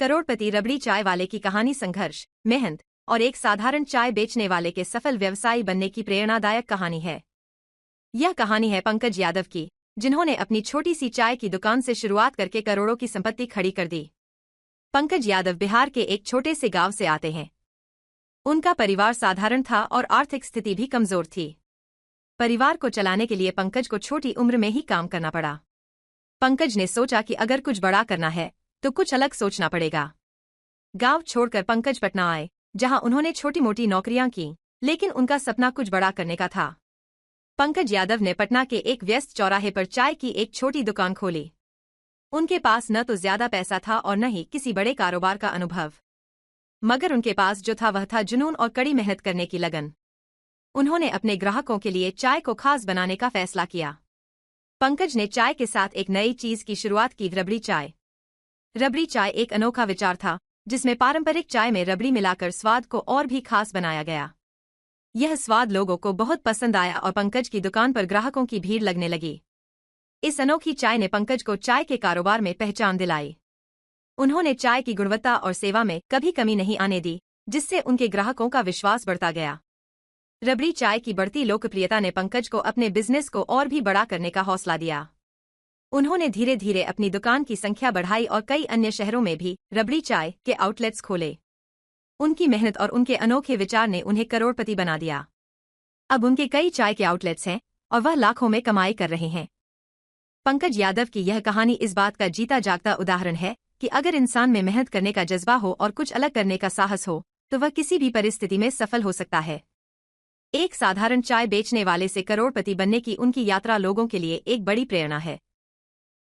करोड़पति रबड़ी चाय वाले की कहानी संघर्ष, मेहनत और एक साधारण चाय बेचने वाले के सफल व्यवसायी बनने की प्रेरणादायक कहानी है। यह कहानी है पंकज यादव की, जिन्होंने अपनी छोटी सी चाय की दुकान से शुरुआत करके करोड़ों की संपत्ति खड़ी कर दी। पंकज यादव बिहार के एक छोटे से गांव से आते हैं। उनका परिवार साधारण था और आर्थिक स्थिति भी कमजोर थी। परिवार को चलाने के लिए पंकज को छोटी उम्र में ही काम करना पड़ा। पंकज ने सोचा कि अगर कुछ बड़ा करना है तो कुछ अलग सोचना पड़ेगा। गांव छोड़कर पंकज पटना आए, जहां उन्होंने छोटी मोटी नौकरियां की, लेकिन उनका सपना कुछ बड़ा करने का था। पंकज यादव ने पटना के एक व्यस्त चौराहे पर चाय की एक छोटी दुकान खोली। उनके पास न तो ज्यादा पैसा था और न ही किसी बड़े कारोबार का अनुभव, मगर उनके पास जो था वह था जुनून और कड़ी मेहनत करने की लगन। उन्होंने अपने ग्राहकों के लिए चाय को खास बनाने का फैसला किया। पंकज ने चाय के साथ एक नई चीज की शुरुआत की, रबड़ी चाय। रबड़ी चाय एक अनोखा विचार था, जिसमें पारंपरिक चाय में रबड़ी मिलाकर स्वाद को और भी खास बनाया गया। यह स्वाद लोगों को बहुत पसंद आया और पंकज की दुकान पर ग्राहकों की भीड़ लगने लगी। इस अनोखी चाय ने पंकज को चाय के कारोबार में पहचान दिलाई। उन्होंने चाय की गुणवत्ता और सेवा में कभी कमी नहीं आने दी, जिससे उनके ग्राहकों का विश्वास बढ़ता गया। रबड़ी चाय की बढ़ती लोकप्रियता ने पंकज को अपने बिजनेस को और भी बड़ा करने का हौसला दिया। उन्होंने धीरे धीरे अपनी दुकान की संख्या बढ़ाई और कई अन्य शहरों में भी रबड़ी चाय के आउटलेट्स खोले। उनकी मेहनत और उनके अनोखे विचार ने उन्हें करोड़पति बना दिया। अब उनके कई चाय के आउटलेट्स हैं और वह लाखों में कमाई कर रहे हैं। पंकज यादव की यह कहानी इस बात का जीता जागता उदाहरण है कि अगर इंसान में मेहनत करने का जज्बा हो और कुछ अलग करने का साहस हो, तो वह किसी भी परिस्थिति में सफल हो सकता है। एक साधारण चाय बेचने वाले से करोड़पति बनने की उनकी यात्रा लोगों के लिए एक बड़ी प्रेरणा है।